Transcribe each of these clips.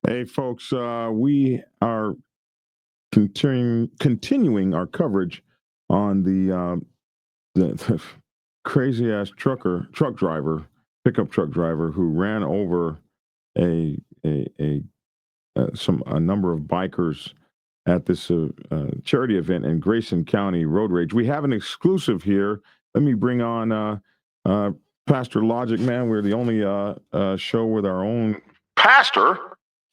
Hey, folks, we are continuing our coverage on the crazy ass truck driver, pickup truck driver who ran over a a number of bikers at this charity event in Grayson County road rage. We have an exclusive here. Let me bring on uh, Pastor Logic, man. We're the only show with our own pastor,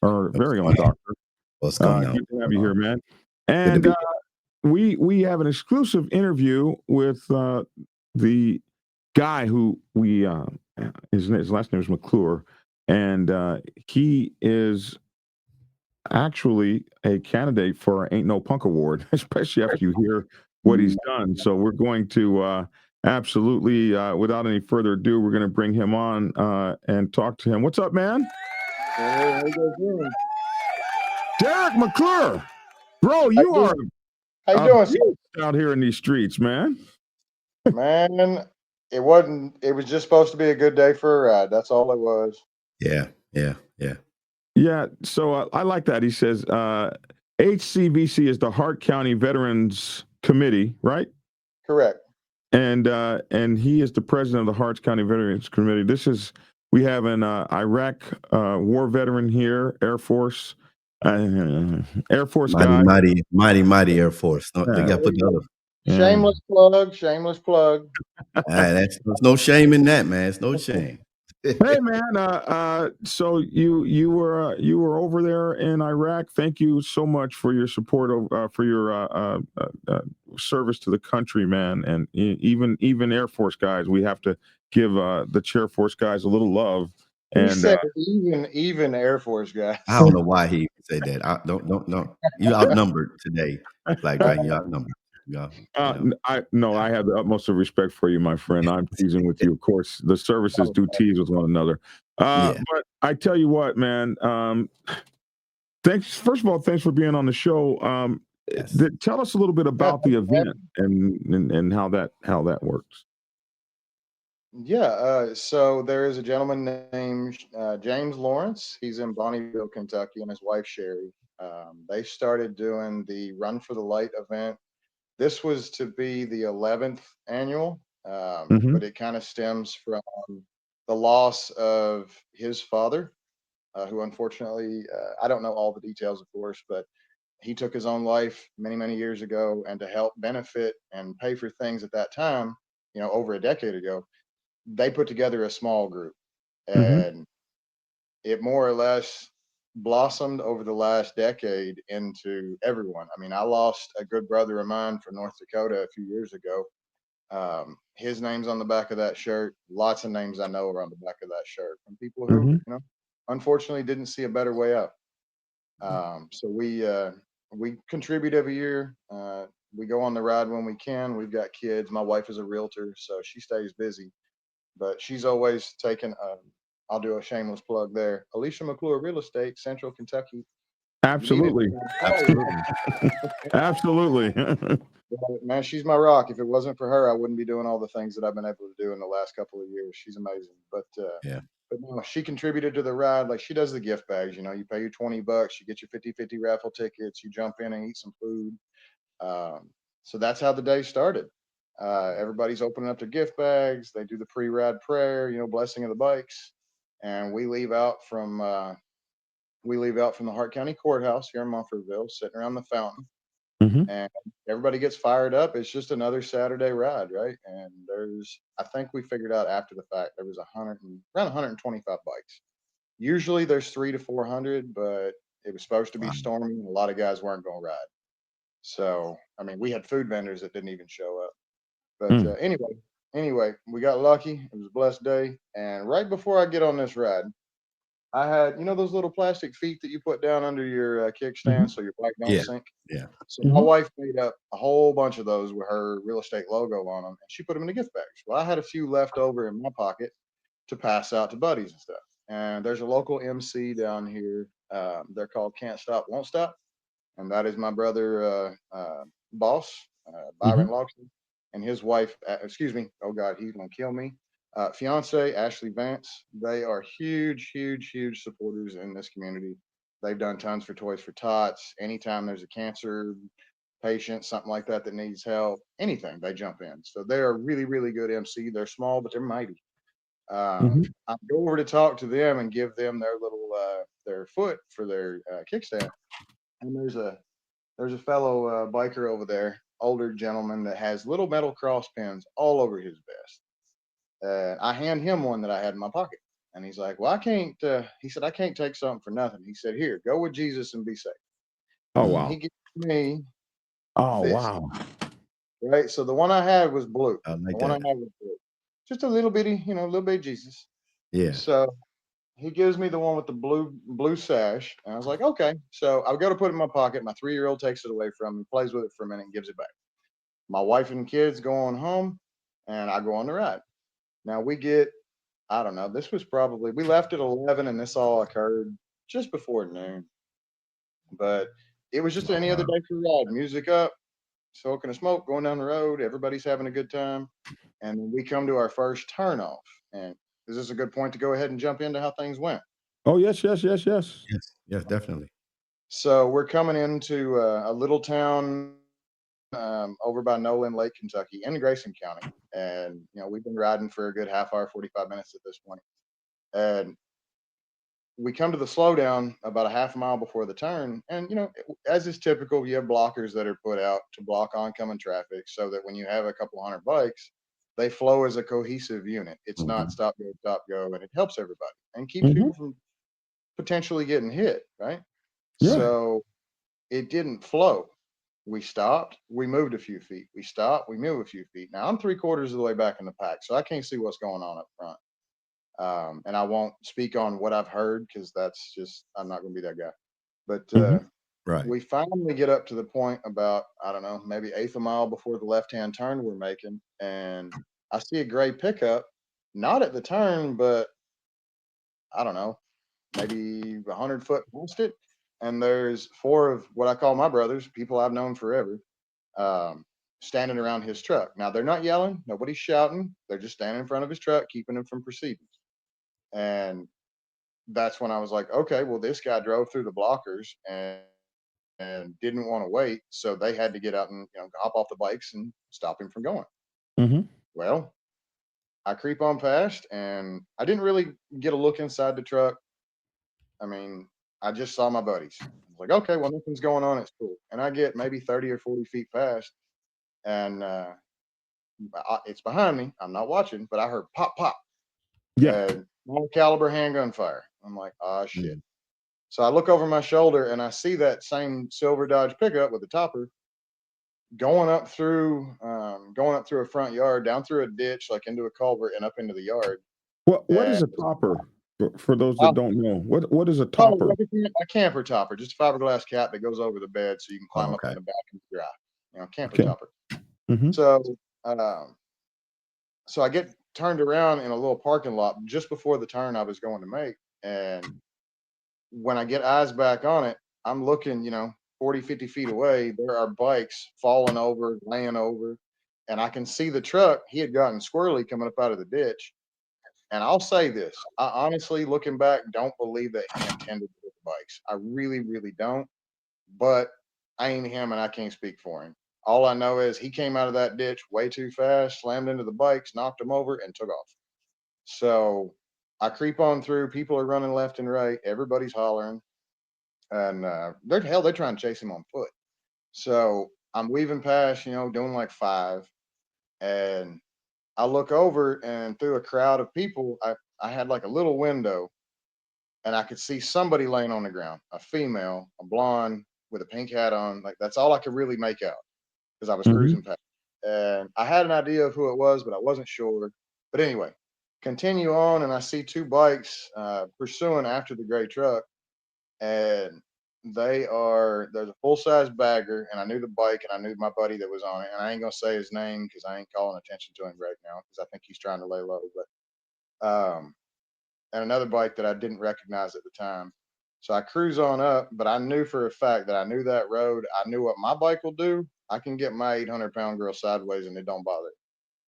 our What's very own going on? doctor. What's going on? Good to have you here, man. Good to And be we have an exclusive interview with the guy who we his last name is McClure, and he is actually a candidate for Ain't No Punk Award, especially after you hear what he's done. So we're going to absolutely, without any further ado, we're going to bring him on and talk to him. What's up, man? Hey, how you guys doing? Derek McClure, bro, you are How you a doing, sir? beast out here in these streets, man. Man, it wasn't. It was just supposed to be a good day for a ride. That's all it was. Yeah. Yeah, so I like that. He says HCVC is the Hart County Veterans Committee, right? Correct. And he is the president of the Hart County Veterans Committee. We have an Iraq war veteran here, Air Force guy. Mighty Air Force. No, they got put the other. Shameless plug. Shameless plug. There's no shame in that, man. It's no shame. Hey man, so you were over there in Iraq. Thank you so much for your support for your service to the country, man. And even Air Force guys, we have to give the Chair Force guys a little love. He said even Air Force guys. I don't know why he said that. I don't. You outnumbered today, Black Dragon. You outnumbered. Yeah. I have the utmost of respect for you, my friend. I'm teasing with you. Of course, the services do tease with one another. But I tell you what, man. Thanks. First of all, thanks for being on the show. Yes. Tell us a little bit about the event and how that works. Yeah. So there is a gentleman named James Lawrence. He's in Bonneville, Kentucky, and his wife Sherry. They started doing the Run for the Light event. This was to be the 11th annual, but it kind of stems from the loss of his father, who unfortunately, I don't know all the details, of course, but he took his own life many, many years ago. And to help benefit and pay for things at that time, over a decade ago, they put together a small group. And it more or less blossomed over the last decade into everyone. I mean, I lost a good brother of mine from North Dakota a few years ago. His name's on the back of that shirt. Lots of names I know are on the back of that shirt from people who, unfortunately didn't see a better way out. So we contribute every year. We go on the ride when we can. We've got kids. My wife is a realtor, so she stays busy, but she's always taken I'll do a shameless plug there. Alicia McClure Real Estate, Central Kentucky. Absolutely. Man, she's my rock. If it wasn't for her, I wouldn't be doing all the things that I've been able to do in the last couple of years. She's amazing. But no, she contributed to the ride. Like, she does the gift bags. You pay your $20, you get your 50-50 raffle tickets, you jump in and eat some food. So that's how the day started. Everybody's opening up their gift bags. They do the pre-ride prayer, blessing of the bikes. And we leave out from the Hart County Courthouse here in Mumfordville, sitting around the fountain, and everybody gets fired up. It's just another Saturday ride, right? And I think we figured out after the fact, there was around 125 bikes. Usually there's 300 to 400, but it was supposed to be stormy, and a lot of guys weren't going to ride. So, I mean, we had food vendors that didn't even show up. But anyway, we got lucky. It was a blessed day. And right before I get on this ride, I had, those little plastic feet that you put down under your kickstand so your bike don't sink. Yeah. So my wife made up a whole bunch of those with her real estate logo on them, and she put them in the gift bags. Well, I had a few left over in my pocket to pass out to buddies and stuff. And there's a local MC down here. They're called Can't Stop, Won't Stop. And that is my brother, boss, Byron Loxley, and his wife, oh God, he's going to kill me. Fiance, Ashley Vance. They are huge, huge, huge supporters in this community. They've done tons for Toys for Tots. Anytime there's a cancer patient, something like that that needs help, anything, they jump in. So they're a really, really good MC. They're small, but they're mighty. Mhm. I go over to talk to them and give them their little their foot for their kickstand. And there's a fellow biker over there, older gentleman that has little metal cross pins all over his vest. I hand him one that I had in my pocket. And he's like, well, I can't, he said, I can't take something for nothing. He said, here, go with Jesus and be safe. Oh, Mm. He wow. gives me Oh, this, wow. right? So the one I had was blue. I The like one I that. had was blue. Just a little bitty, little bitty Jesus. Yeah. So he gives me the one with the blue sash. And I was like, okay. So I go to put it in my pocket. My 3-year-old takes it away from me, plays with it for a minute, and gives it back. My wife and kids go on home, and I go on the ride. Now we get, I don't know, this was probably, we left at 11 and this all occurred just before noon. But it was just any other Wow. day for a ride. Music up, smoking a smoke, going down the road. Everybody's having a good time. And then we come to our first turnoff. And is this a good point to go ahead and jump into how things went? Oh, yes, yes, yes, yes. Yes. Yes, definitely. So we're coming into a little town over by Nolan Lake, Kentucky, in Grayson County. And, we've been riding for a good half hour, 45 minutes at this point. And we come to the slowdown about a half a mile before the turn. And, as is typical, you have blockers that are put out to block oncoming traffic so that when you have a couple hundred bikes, they flow as a cohesive unit. It's not Mhm. stop, go, and it helps everybody and keeps Mhm. people from potentially getting hit, right? Yeah. So it didn't flow. We stopped, we moved a few feet. We stopped, we moved a few feet. Now I'm 3/4 of the way back in the pack, so I can't see what's going on up front. And I won't speak on what I've heard because that's just, I'm not going to be that guy. But Mhm. Right. we finally get up to the point about, I don't know, maybe eighth a mile before the left hand turn we're making. And I see a gray pickup, not at the turn, but I don't know, maybe 100 foot past it. And there's 4 of what I call my brothers, people I've known forever, um, standing around his truck. Now they're not yelling, nobody's shouting. They're just standing in front of his truck, keeping him from proceeding. And that's when I was like, okay, well, this guy drove through the blockers and didn't want to wait, so they had to get out and hop off the bikes and stop him from going. Mhm. Well, I creep on past, and I didn't really get a look inside the truck. I mean, I just saw my buddies. I was like, okay, well, nothing's going on. It's cool. And I get maybe 30 or 40 feet past, and it's behind me. I'm not watching, but I heard pop, pop, Yeah. and small caliber handgun fire. I'm like, oh shit. Mm. So I look over my shoulder and I see that same silver Dodge pickup with the topper going up through a front yard, down through a ditch, like into a culvert, and up into the yard. What And is a topper? For those that top, don't know, what is a oh, topper? like a camper topper, just a fiberglass cap that goes over the bed so you can Oh, climb up in okay. the back and dry. Camper Okay. topper. Mhm. So, um, so I get turned around in a little parking lot just before the turn I was going to make, and when I get eyes back on it, I'm looking, 40, 50 feet away. There are bikes falling over, laying over, and I can see the truck. He had gotten squirrely coming up out of the ditch. And I'll say this, I honestly, looking back, don't believe that he intended to hit the bikes. I really, really don't. But I ain't him and I can't speak for him. All I know is he came out of that ditch way too fast, slammed into the bikes, knocked them over, and took off. So I creep on through. People are running left and right. Everybody's hollering. And they're trying to chase him on foot. So I'm weaving past, doing like 5, and I look over, and through a crowd of people, I had like a little window, and I could see somebody laying on the ground, a female, a blonde with a pink hat on. Like that's all I could really make out because I was Mhm. cruising past, and I had an idea of who it was, but I wasn't sure. But anyway, continue on, and I see 2 bikes pursuing after the gray truck, and there's a full size bagger, and I knew the bike, and I knew my buddy that was on it, and I ain't gonna say his name because I ain't calling attention to him right now because I think he's trying to lay low. But and another bike that I didn't recognize at the time. So I cruise on up, but I knew for a fact that I knew that road. I knew what my bike will do. I can get my 800-pound girl sideways, and it don't bother.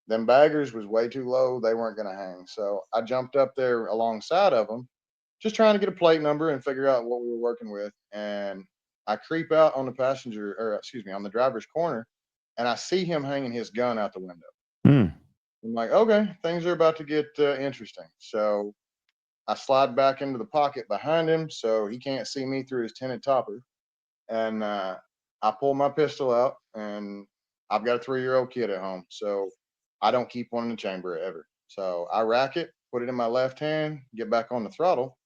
Them baggers was way too low. They weren't gonna hang. So I jumped up there alongside of them, just trying to get a plate number and figure out what we were working with. And I creep out on the on the driver's corner, and I see him hanging his gun out the window. Mm. I'm like, okay, things are about to get interesting. So I slide back into the pocket behind him so he can't see me through his tinted topper. And I pull my pistol out, and I've got a 3-year-old kid at home. So I don't keep one in the chamber ever. So I rack it, put it in my left hand, get back on the throttle.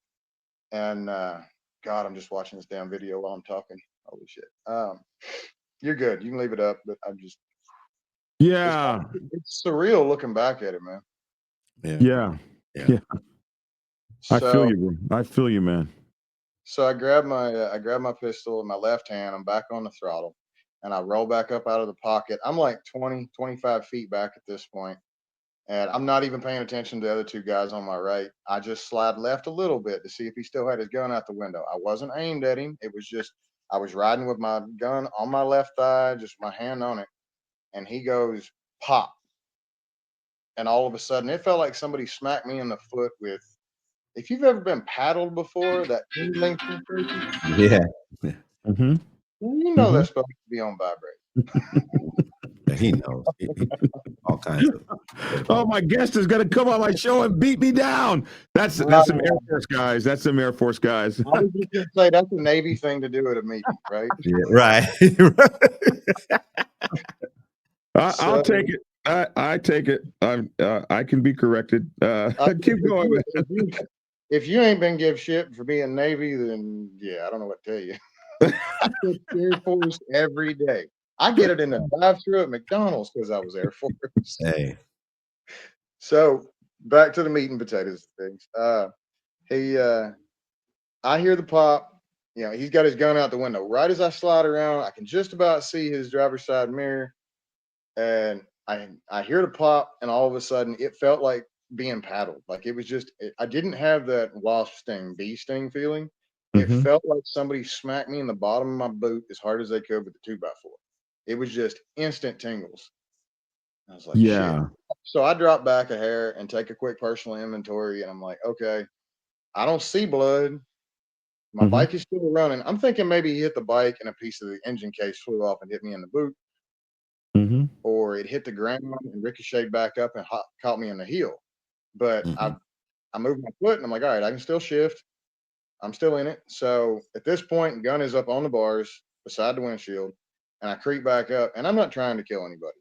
And God, I'm just watching this damn video while I'm talking. Holy shit. You're good. You can leave it up, but I'm just, Yeah. it's surreal looking back at it, man. Yeah. Yeah. I feel So you, bro. I feel you, man. So I grab my pistol in my left hand. I'm back on the throttle, and I roll back up out of the pocket. I'm like 20, 25 feet back at this point, and I'm not even paying attention to the other two guys on my right. I just slide left a little bit to see if he still had his gun out the window. I wasn't aimed at him. It was just I was riding with my gun on my left thigh, just my hand on it, and he goes pop, and all of a sudden it felt like somebody smacked me in the foot with. If you've ever been paddled before, that tingling sensation, Yeah. Mm-hmm. you know that's supposed to be on vibrate. Yeah, he knows. All kinds of. Oh, my guest is going to come on my show and beat me down. That's some Air Force guys. That's some Air Force guys. I was just gonna say that's a Navy thing to do at a meeting, right? Yeah, right. I'll take it. I take it. I can be corrected. Keep going, man. If you ain't been give shit for being Navy, then yeah, I don't know what to tell you. I get Air Force every day. I get it in the drive-thru at McDonald's because I was Air Force. Hey. So back to the meat and potatoes things. I hear the pop. You know, he's got his gun out the window. Right as I slide around, I can just about see his driver's side mirror, and I hear the pop, and all of a sudden, it felt like being paddled. Like it was just, I didn't have that wasp sting, bee sting feeling. It Mhm. felt like somebody smacked me in the bottom of my boot as hard as they could with the 2x4. It was just instant tingles. I was like, shit. Yeah. So I drop back a hair and take a quick personal inventory, and I'm like, okay, I don't see blood. My Mhm. bike is still running. I'm thinking maybe he hit the bike and a piece of the engine case flew off and hit me in the boot, Mhm. or it hit the ground and ricocheted back up and caught me in the heel. But Mhm. I moved my foot and I'm like, all right, I can still shift. I'm still in it. So at this point, gun is up on the bars beside the windshield, and I creep back up. And I'm not trying to kill anybody.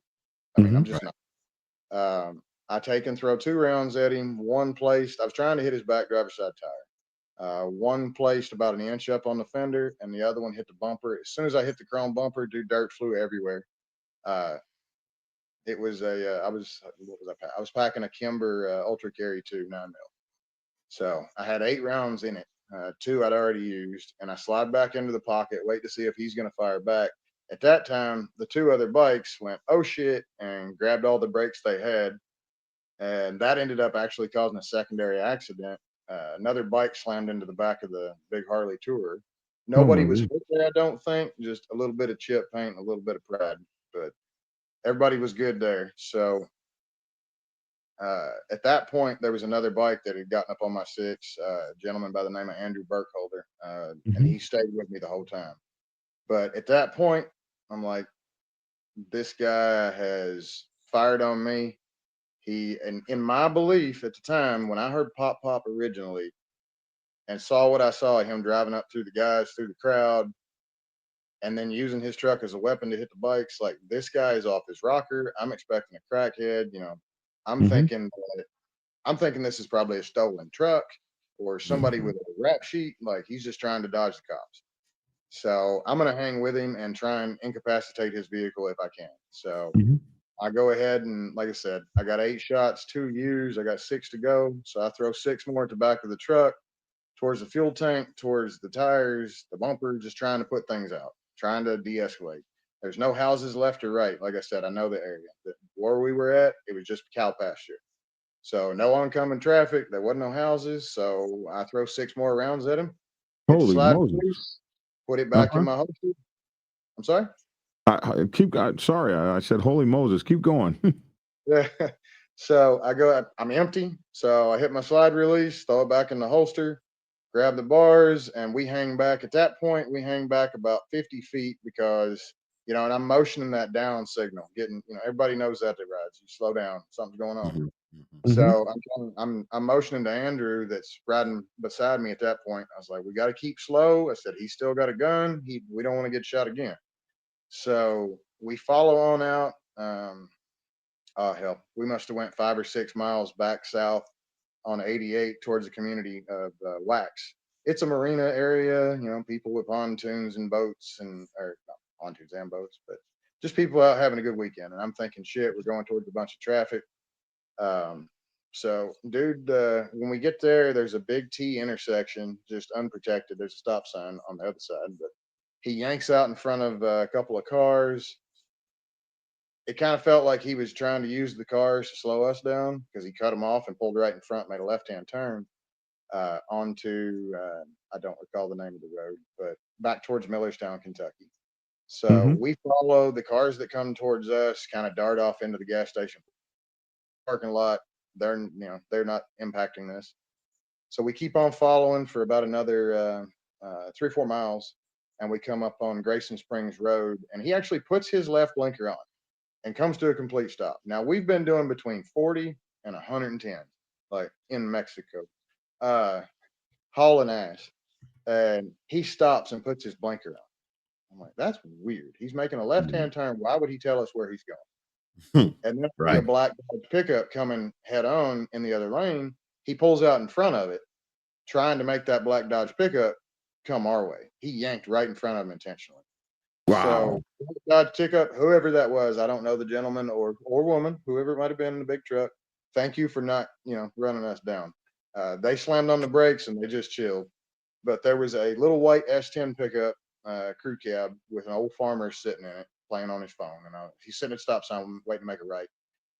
I mean, I'm Mhm. just not. I take and throw 2 rounds at him. One placed. I was trying to hit his back driver's side tire. One placed about an inch up on the fender, and the other one hit the bumper. As soon as I hit the chrome bumper, dude, dirt flew everywhere. Uh, it was a, what was I? I was packing a Kimber Ultra Carry 2 9mm. So I had 8 rounds in it. 2 I'd already used, and I slide back into the pocket, wait to see if he's going to fire back. At that time, the 2 other bikes went, oh shit, and grabbed all the brakes they had, and that ended up actually causing a secondary accident. Another bike slammed into the back of the big Harley Tourer. Oh Nobody my was God. hurt there, I don't think. Just a little bit of chip paint, and a little bit of pride, but everybody was good there. So at that point, there was another bike that had gotten up on my six, a gentleman by the name of Andrew Burkholder, and Mhm. he stayed with me the whole time. But at that point, I'm like, this guy has fired on me. And in my belief at the time, when I heard pop pop originally and saw what I saw, him driving up through the guys, through the crowd, and then using his truck as a weapon to hit the bikes, like this guy is off his rocker. I'm expecting a crackhead. You know, I'm Mhm. thinking I'm thinking this is probably a stolen truck or somebody with a rap sheet. Like he's just trying to dodge the cops. So I'm gonna hang with him and try and incapacitate his vehicle if I can. So Mhm. I go ahead and, like I said, I got 8 shots, 2 used. I got 6 to go. So I throw 6 more at the back of the truck, towards the fuel tank, towards the tires, the bumper, just trying to put things out, trying to de-escalate. There's no houses left or right. Like I said, I know the area. Where we were at, it was just cow pasture. So no oncoming traffic. There wasn't no houses. So I throw 6 more rounds at him, hit the Holy slide Moses. release, put it back in Uh-huh. my holster. I'm sorry? Sorry, I said holy Moses. Keep going. Yeah. So I'm empty. So I hit my slide release, throw it back in the holster. grab the bars, and we hang back. At that point, we hang back about 50 feet because, and I'm motioning that down signal, getting, everybody knows that they rides. You slow down, something's going on. Mhm. So I'm motioning to Andrew that's riding beside me at that point. I was like, we got to keep slow. I said, he's still got a gun. We don't want to get shot again. So we follow on out. Oh hell, we must have went 5 or 6 miles back south on 88 towards the community of Wax. It's a marina area, people with pontoons and boats or not pontoons and boats, but just people out having a good weekend. And I'm thinking, shit, we're going towards a bunch of traffic. So, dude, when we get there, there's a big T intersection, just unprotected. There's a stop sign on the other side, but he yanks out in front of a couple of cars. It kind of felt like he was trying to use the cars to slow us down because he cut them off and pulled right in front, made a left-hand turn onto, I don't recall the name of the road, but back towards Millerstown, Kentucky. So we follow the cars that come towards us, kind of dart off into the gas station parking lot. They're not impacting this. So we keep on following for about another 3 or 4 miles, and we come up on Grayson Springs Road, and he actually puts his left blinker on and comes to a complete stop. Now we've been doing between 40 and 110, like in Mexico, hauling ass, and he stops and puts his blinker on. I'm like, that's weird. He's making a left-hand turn. Why would he tell us where he's going? And then I see a black pickup coming head on in the other lane. He pulls out in front of it, trying to make that black Dodge pickup come our way. He yanked right in front of him intentionally. Wow. So Dodge pickup, whoever that was, I don't know the gentleman or woman, whoever it might have been in the big truck. Thank you for not, running us down. They slammed on the brakes and they just chilled. But there was a little white S10 pickup crew cab with an old farmer sitting in it, playing on his phone, and he's sitting at stop sign waiting to make a right.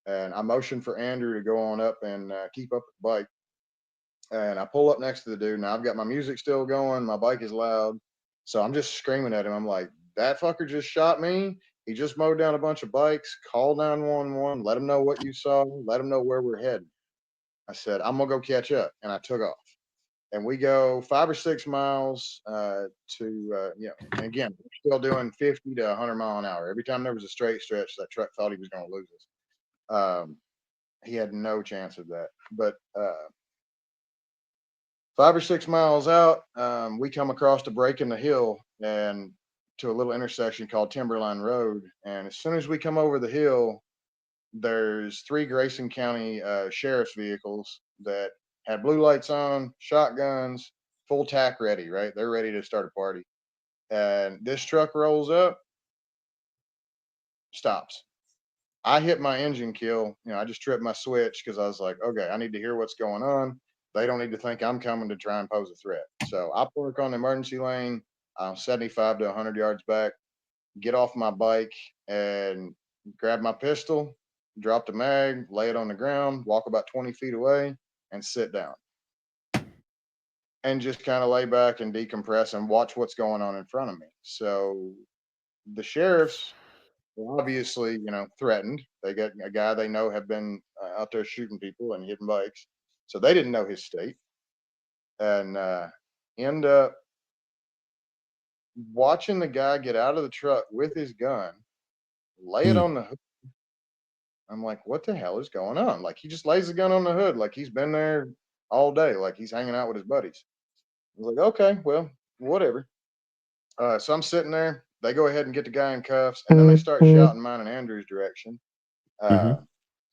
And I motioned for Andrew to go on up and keep up with the bike. And I pull up next to the dude. Now I've got my music still going. My bike is loud. So I'm just screaming at him. I'm like, that fucker just shot me. He just mowed down a bunch of bikes. Call 911. Let him know what you saw. Let him know where we're heading. I said, I'm going to go catch up. And I took off. And we go 5 or 6 miles and again, we're still doing 50 to 100 mile an hour. Every time there was a straight stretch, that truck thought he was going to lose us. He had no chance of that. But 5 or 6 miles out, we come across a break in the hill and to a little intersection called Timberline Road. And as soon as we come over the hill, there's 3 Grayson County sheriff's vehicles that had blue lights on, shotguns, full tack ready, right? They're ready to start a party. And this truck rolls up, stops. I hit my engine kill. I just tripped my switch because I was like, okay, I need to hear what's going on. They don't need to think I'm coming to try and pose a threat. So I park on the emergency lane. I'm 75 to 100 yards back, get off my bike and grab my pistol, drop the mag, lay it on the ground, walk about 20 feet away and sit down. And just kind of lay back and decompress and watch what's going on in front of me. So the sheriffs obviously, threatened. They got a guy they know have been out there shooting people and hitting bikes. So they didn't know his state. And end up watching the guy get out of the truck with his gun, lay it on the hood. I'm like, what the hell is going on? Like, he just lays the gun on the hood, like he's been there all day, like he's hanging out with his buddies. I was like, okay, well, whatever. So I'm sitting there. They go ahead and get the guy in cuffs, and then they start shouting mine and Andrew's direction,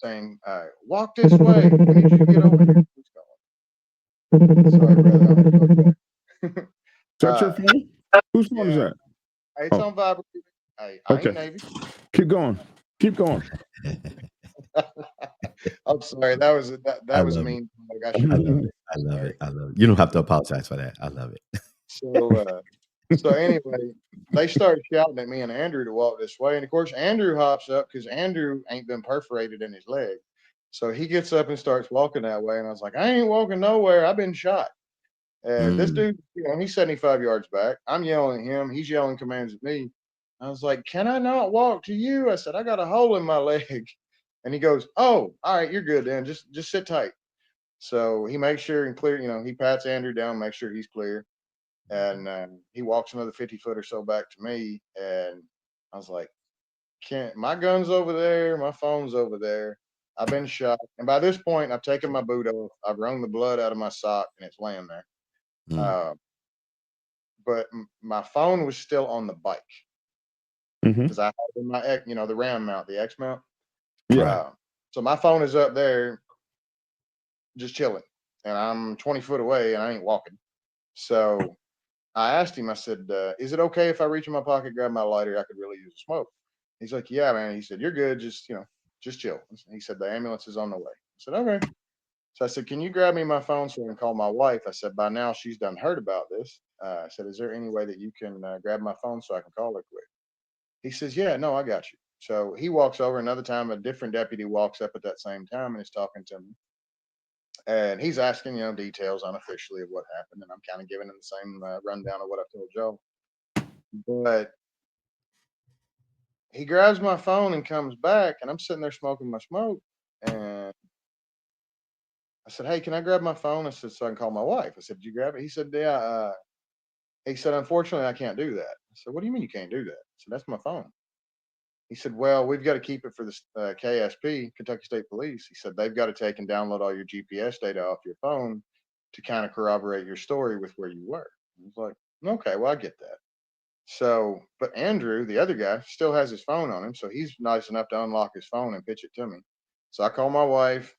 saying, walk this way. We need you to get over here. Sorry, brother. Is that your phone? Whose phone is that? It's on vibrate. Hey, I ain't Navy. Keep going. Keep going. I'm sorry. That was mean. I love it. I love it. I love it. You don't have to apologize for that. I love it. So anyway, they started shouting at me and Andrew to walk this way. And of course, Andrew hops up because Andrew ain't been perforated in his leg. So he gets up and starts walking that way. And I was like, I ain't walking nowhere. I've been shot. And this dude, he's 75 yards back. I'm yelling at him. He's yelling commands at me. I was like, can I not walk to you? I said, I got a hole in my leg. And he goes, oh, all right, you're good then. Just sit tight. So he makes sure and clear, he pats Andrew down, makes sure he's clear. And he walks another 50 foot or so back to me. And I was like, can't, my gun's over there, my phone's over there. I've been shot. And by this point, I've taken my boot off. I've wrung the blood out of my sock and it's laying there. Mm. But my phone was still on the bike Mm-hmm. because I had it in my, the RAM mount, the X mount. Yeah. So my phone is up there just chilling. And I'm 20 foot away and I ain't walking. So I asked him, I said, is it okay if I reach in my pocket, grab my lighter? I could really use a smoke. He's like, yeah, man. He said, you're good. Just chill. He said, the ambulance is on the way. I said, okay. So I said, can you grab me my phone so I can call my wife? I said, by now she's done heard about this. I said, is there any way that you can grab my phone so I can call her quick? He says, yeah, no, I got you. So he walks over. Another time, a different deputy walks up at that same time and is talking to me. And he's asking, details unofficially of what happened. And I'm kind of giving him the same rundown of what I told Joe. But he grabs my phone and comes back, and I'm sitting there smoking my smoke. And I said, hey, can I grab my phone? I said, so I can call my wife. I said, did you grab it? He said, yeah. He said, unfortunately, I can't do that. I said, what do you mean you can't do that? I said, that's my phone. He said, well, we've got to keep it for the KSP, Kentucky State Police. He said, they've got to take and download all your GPS data off your phone to kind of corroborate your story with where you were. I was like, okay, well, I get that. So, but Andrew, the other guy, still has his phone on him. So he's nice enough to unlock his phone and pitch it to me. So I call my wife.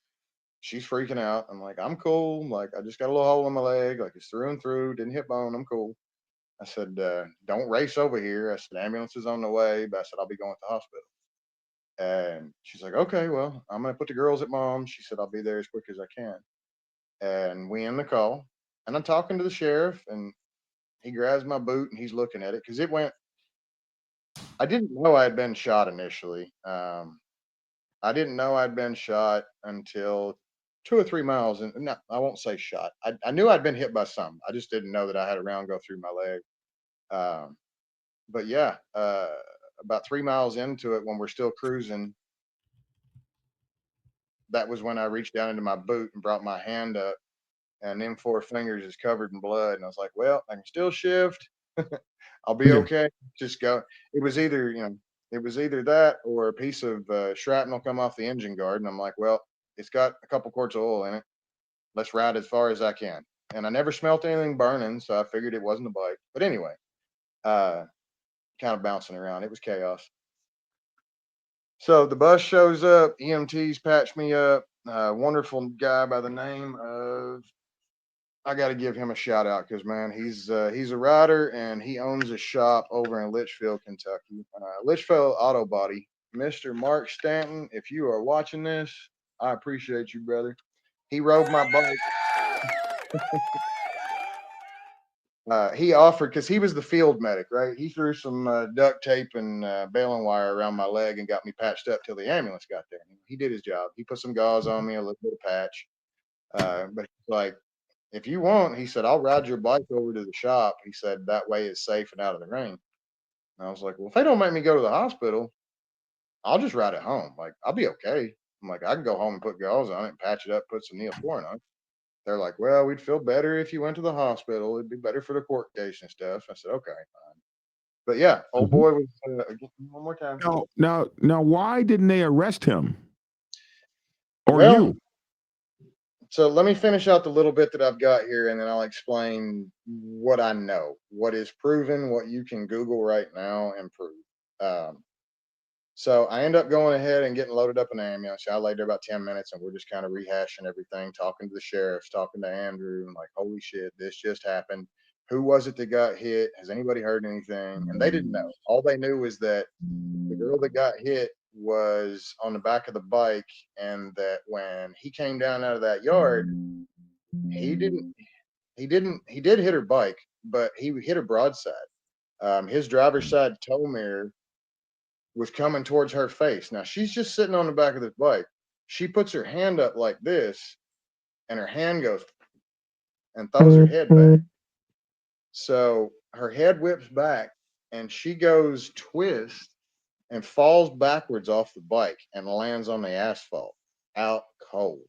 She's freaking out. I'm like, I'm cool. Like, I just got a little hole in my leg. Like, it's through and through. Didn't hit bone. I'm cool. I said, don't race over here. I said, ambulance is on the way. But I said, I'll be going to the hospital. And she's like, okay, well, I'm going to put the girls at mom. She said, I'll be there as quick as I can. And we end the call. And I'm talking to the sheriff. And he grabs my boot and he's looking at it because it went. I didn't know I had been shot initially. I didn't know I'd been shot until 2 or 3 miles. And no, I won't say shot. I knew I'd been hit by something. I just didn't know that I had a round go through my leg. But yeah, about 3 miles into it, when we're still cruising, that was when I reached down into my boot and brought my hand up, and them 4 fingers is covered in blood. And I was like, well, I can still shift. I'll be Yeah. okay. Just go. It was either, it was either that or a piece of shrapnel come off the engine guard. And I'm like, well, it's got a couple quarts of oil in it. Let's ride as far as I can. And I never smelt anything burning, so I figured it wasn't a bike. But anyway, kind of bouncing around. It was chaos. So the bus shows up. EMTs patch me up. Wonderful guy by the name of, I got to give him a shout out because, man, he's a rider and he owns a shop over in Litchfield, Kentucky. Litchfield Auto Body. Mr. Mark Stanton, if you are watching this, I appreciate you, brother. He rode my bike. He offered, because he was the field medic, right? He threw some duct tape and baling wire around my leg and got me patched up till the ambulance got there. He did his job. He put some gauze on me, a little bit of patch. But he's like, if you want, he said, I'll ride your bike over to the shop. He said, that way it's safe and out of the rain. And I was like, well, if they don't make me go to the hospital, I'll just ride it home. Like, I'll be okay. I'm like, I can go home and put gauze on it and patch it up, put some Neosporin on it. They're like, well, we'd feel better if you went to the hospital. It'd be better for the court case and stuff. I said, okay, fine. But yeah, old boy was, one more time. Now, why didn't they arrest him? Or Well, you? so let me finish out the little bit that I've got here, and then I'll explain what I know, what is proven, what you can Google right now and prove. Um, so I end up going ahead and getting loaded up in the ambulance. I laid there about 10 minutes, and we're just kind of rehashing everything, talking to the sheriffs, talking to Andrew, and like, holy shit, this just happened. Who was it that got hit? Has anybody heard anything? And they didn't know. All they knew was that the girl that got hit was on the back of the bike, and that when he came down out of that yard, he did hit her bike, but he hit her broadside. His driver's side tow mirror was coming towards her face. Now she's just sitting on the back of this bike. She puts her hand up like this, and her hand goes and throws her head back. So her head whips back, and she goes twist and falls backwards off the bike and lands on the asphalt, out cold.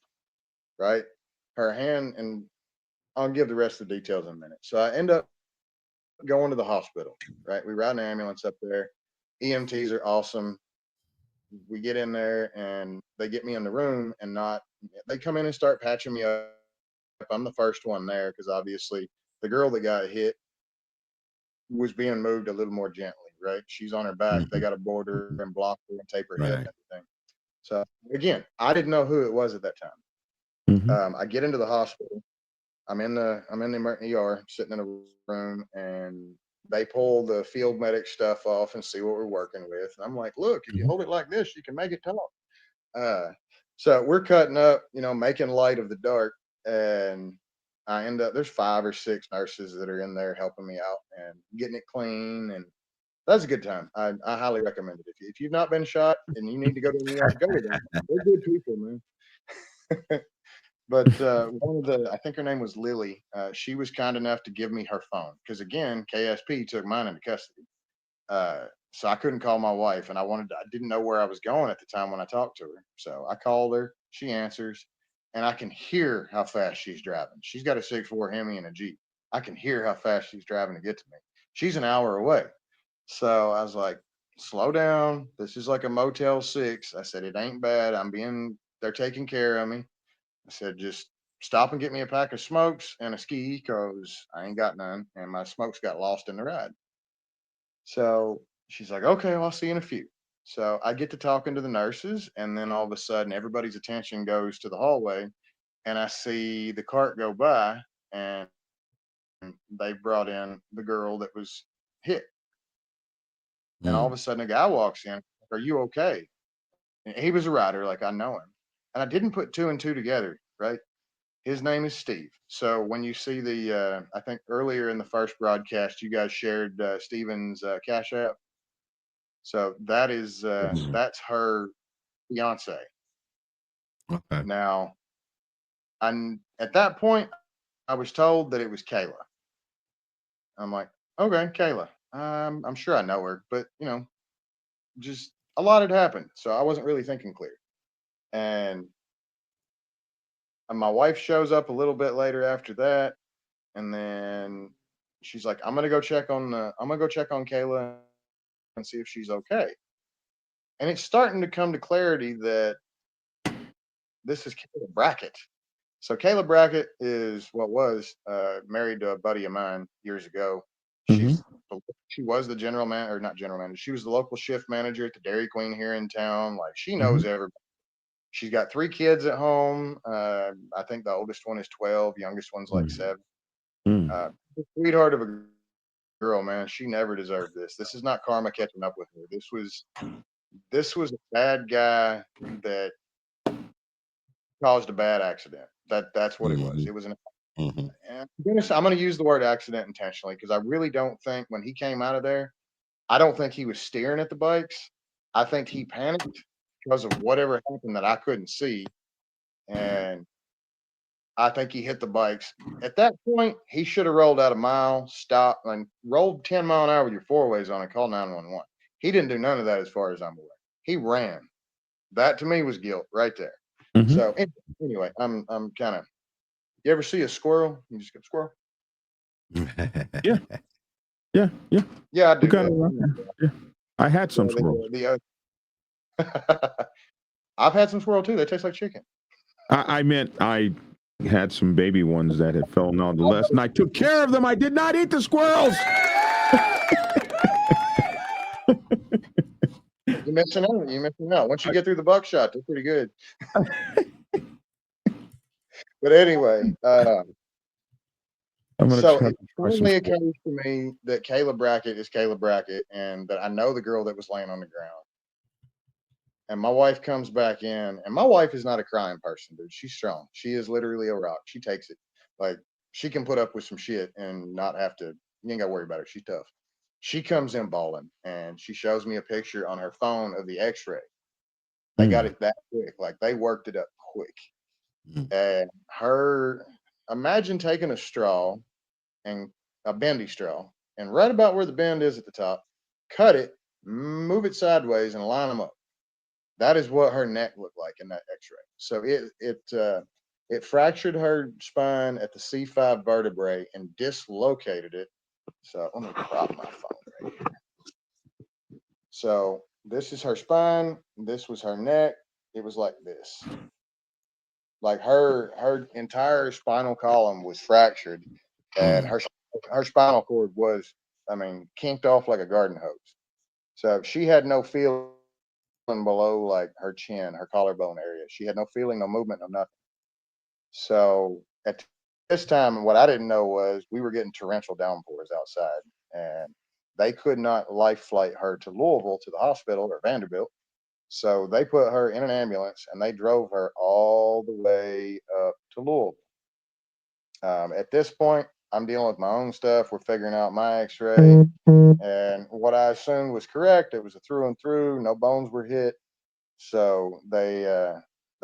Right? her hand, and I'll give the rest of the details in a minute. So I end up going to the hospital, right? We ride an ambulance up there. EMTs are awesome. We get in there and they get me in the room and they come in and start patching me up. I'm the first one there because obviously the girl that got hit was being moved a little more gently, right? She's on her back. They got to board her and block her and tape her head and everything. So again, I didn't know who it was at that time. I get into the hospital. I'm in the ER, sitting in a room, and they pull the field medic stuff off and see what we're working with. And I'm like, look, if you hold it like this, you can make it talk. So we're cutting up, making light of the dark, and I end up, there's 5 or 6 nurses that are in there helping me out and getting it clean, and that's a good time. I highly recommend it. If you've not been shot and you need to go to the ER, go to them. They're good people, man. But I think her name was Lily. She was kind enough to give me her phone because, again, KSP took mine into custody. So I couldn't call my wife, and I didn't know where I was going at the time when I talked to her. So I called her. She answers, and I can hear how fast she's driving. She's got a 6'4" Hemi and a Jeep. I can hear how fast she's driving to get to me. She's an hour away. So I was like, slow down. This is like a Motel 6. I said, it ain't bad. They're taking care of me. I said, just stop and get me a pack of smokes and a ski because I ain't got none. And my smokes got lost in the ride. So she's like, okay, well, I'll see you in a few. So I get to talking to the nurses, and then all of a sudden everybody's attention goes to the hallway, and I see the cart go by, and they brought in the girl that was hit. And all of a sudden a guy walks in, are you okay? And he was a rider, like I know him. And I didn't put 2 and 2 together, right? His name is Steve. So when you see I think earlier in the first broadcast, you guys shared Steven's Cashapp. So that's her fiance. Okay. Now, at that point, I was told that it was Kayla. I'm like, okay, Kayla. I'm sure I know her, but just a lot had happened, so I wasn't really thinking clear. And my wife shows up a little bit later after that, and then she's like, I'm gonna go check on Kayla and see if she's okay. And it's starting to come to clarity that this is Kayla Brackett. So Kayla Brackett was married to a buddy of mine years ago. She was the general man, or not general manager. She was the local shift manager at the Dairy Queen here in town. Like, she knows everybody. She's got 3 kids at home. I think the oldest one is 12, youngest one's like 7. Sweetheart of a girl, man. She never deserved this. This is not karma catching up with her. This was a bad guy that caused a bad accident. That's what it was. It was an and I'm going to use the word accident intentionally because I really don't think when he came out of there, I don't think he was steering at the bikes. I think he panicked because of whatever happened that I couldn't see. And I think he hit the bikes. At that point, he should have rolled out a mile, stopped, and rolled 10 mile an hour with your 4-ways on and called 911. He didn't do none of that as far as I'm aware. He ran. That to me was guilt right there. So anyway, I'm kind of. You ever see a squirrel? You just get squirrel. Yeah, Yeah, I do. Yeah. I had some squirrels. I've had some squirrel too. They taste like chicken. I meant I had some baby ones that had fallen on the list, and I took care of them. I did not eat the squirrels. You're missing out. You're missing out. Once you get through the buckshot, they're pretty good. But anyway, so it finally occurs to me that Kayla Brackett is Kayla Brackett, and that I know the girl that was laying on the ground. And my wife comes back in, and my wife is not a crying person, dude. She's strong. She is literally a rock. She takes it. Like, she can put up with some shit and not have to. You ain't got to worry about her. She's tough. She comes in bawling, and she shows me a picture on her phone of the X-ray. They got it that quick. Like, they worked it up quick. And imagine taking a straw and a bendy straw, and right about where the bend is at the top, cut it, move it sideways, and line them up. That is what her neck looked like in that X-ray. So It fractured her spine at the C5 vertebrae and dislocated it. So let me prop my phone right here. So this is her spine. This was her neck. It was like this. Like her entire spinal column was fractured, and her spinal cord was, I mean, kinked off like a garden hose. So she had no feeling below like her chin, her collarbone area. She had no feeling, no movement, no nothing. So at this time, what I didn't know was we were getting torrential downpours outside, and they could not life flight her to Louisville to the hospital or Vanderbilt. So they put her in an ambulance and they drove her all the way up to Louisville. At this point, I'm dealing with my own stuff. We're figuring out my X-ray, and what I assumed was correct. It was a through and through. No bones were hit. So they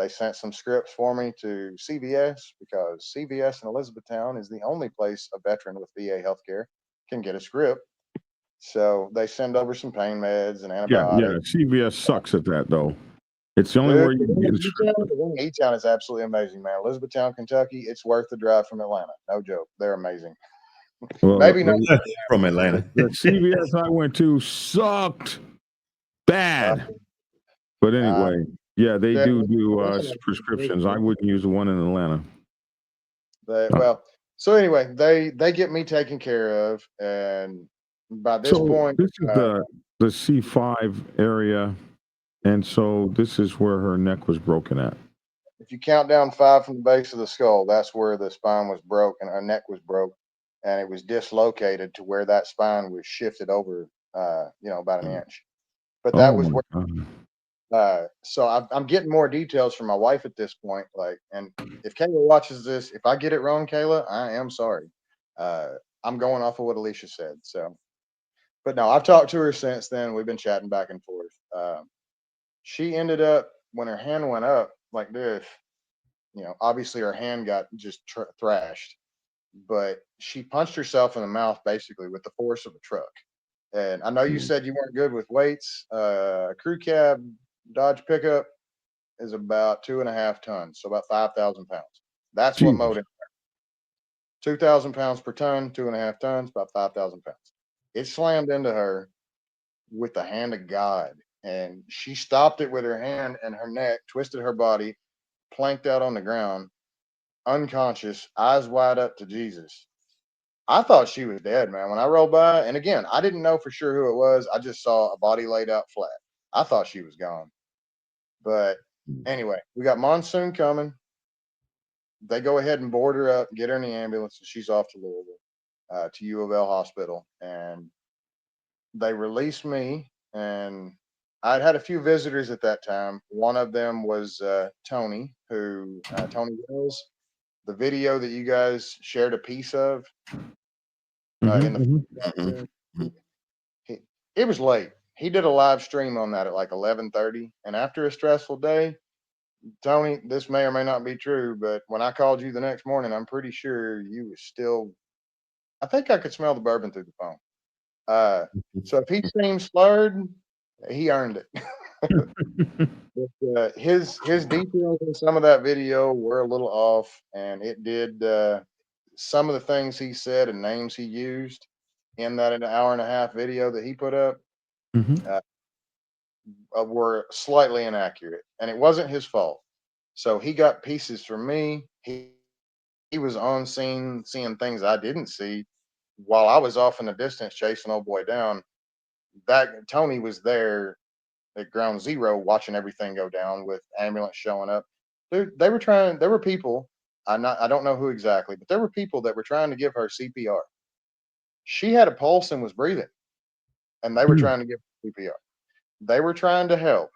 sent some scripts for me to CVS because CVS in Elizabethtown is the only place a veteran with VA healthcare can get a script. So they send over some pain meds and antibiotics. CVS sucks at that though. It's the only Dude, way you can get a script. the one in E-Town is absolutely amazing, man. Elizabethtown, Kentucky, it's worth the drive from Atlanta. No joke. They're amazing. Well, Maybe not. From Atlanta. the CVS I went to sucked bad. But anyway, yeah, they yeah, do prescriptions. I wouldn't use the one in Atlanta. well, so anyway, they get me taken care of, and by this So point, this is the C5 area, and so this is where her neck was broken at. if you count down 5 from the base of the skull, that's where the spine was broke and her neck was broke, and it was dislocated to where that spine was shifted over, about an inch. But that Oh was my where. God. So I'm getting more details from my wife at this point. Like, and if Kayla watches this, if I get it wrong, Kayla, I am sorry. Uh, I'm going off of what Alicia said. So, but no, I've talked to her since then. We've been chatting back and forth. She ended up when her hand went up like this. Obviously her hand got just thrashed, but she punched herself in the mouth basically with the force of a truck. And I know you said you weren't good with weights. Crew cab Dodge pickup is about 2.5 tons, so about 5,000 pounds. That's what mowed it. 2,000 pounds per ton, 2.5 tons, about 5,000 pounds. It slammed into her with the hand of God, and she stopped it with her hand and her neck, twisted her body, planked out on the ground, unconscious, eyes wide up to Jesus. I thought she was dead, man. When I rolled by, and again, I didn't know for sure who it was. I just saw a body laid out flat. I thought she was gone. But anyway, we got monsoon coming. They go ahead and board her up, get her in the ambulance, and she's off to Louisville, to U of L hospital. And they release me, and I'd had a few visitors at that time. One of them was Tony, Tony Wells. The video that you guys shared a piece of in the it was late. He did a live stream on that at like 11:30, and after a stressful day, Tony, this may or may not be true, but when I called you the next morning, I'm pretty sure you was still. I think I could smell the bourbon through the phone. So if he seems slurred, he earned it. But, his details in some of that video were a little off, and it did some of the things he said and names he used in that an hour and a half video that he put up were slightly inaccurate, and it wasn't his fault. So he got pieces from me. He was on scene seeing things I didn't see while I was off in the distance chasing old boy down. That Tony was there at ground zero watching everything go down with ambulance showing up. Dude, they were trying. There were people. I don't know who exactly, but there were people that were trying to give her CPR. She had a pulse and was breathing, and they were trying to give her CPR. They were trying to help,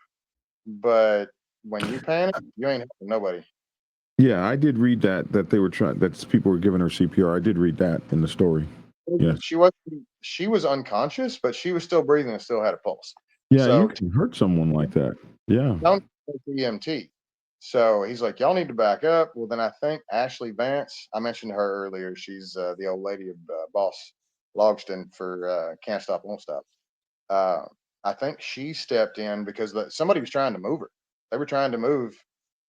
but when you panic, you ain't helping nobody. Yeah, I did read that they were trying that people were giving her CPR. I did read that in the story. Yes. She was unconscious, but she was still breathing and still had a pulse. Yeah, So you can hurt someone like that. Yeah. EMT. So he's like, y'all need to back up. Well, then I think Ashley Vance, I mentioned her earlier. She's the old lady of Boss Logston for Can't Stop, Won't Stop. I think she stepped in because somebody was trying to move her. They were trying to move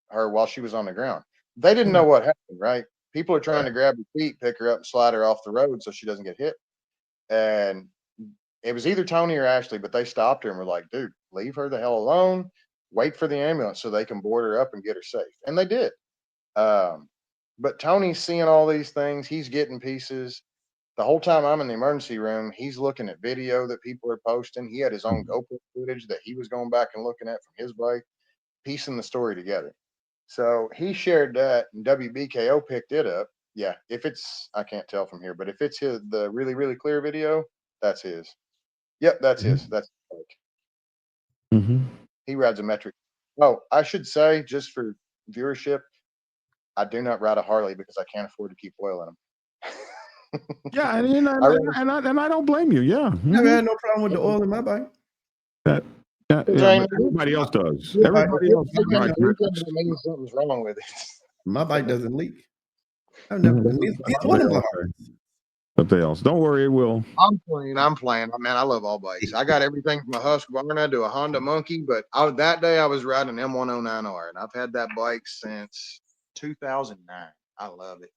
her while she was on the ground. They didn't know what happened, right? People are trying to grab her feet, pick her up, and slide her off the road so she doesn't get hit. And it was either Tony or Ashley, but they stopped her and were like, dude, leave her the hell alone. Wait for the ambulance so they can board her up and get her safe. And they did. But Tony's seeing all these things. He's getting pieces. The whole time I'm in the emergency room, he's looking at video that people are posting. He had his own GoPro footage that he was going back and looking at from his bike, piecing the story together. So he shared that, and WBKO picked it up. Yeah, if it's, I can't tell from here, but if it's the really, really clear video, that's his. Yep, that's his. That's like, he rides a metric. Oh, I should say, just for viewership, I do not ride a Harley because I can't afford to keep oil in them. Yeah, and I don't blame you. Yeah, Never had no problem with the oil in my bike. That yeah, but everybody else does. Everybody else rides metrics. Maybe something's wrong with it. My bike doesn't leak. I've never neither one of my But else, don't worry, it will. I'm playing. Man, I love all bikes. I got everything from a Husqvarna to a Honda Monkey, but that day I was riding an M109R, and I've had that bike since 2009. I love it.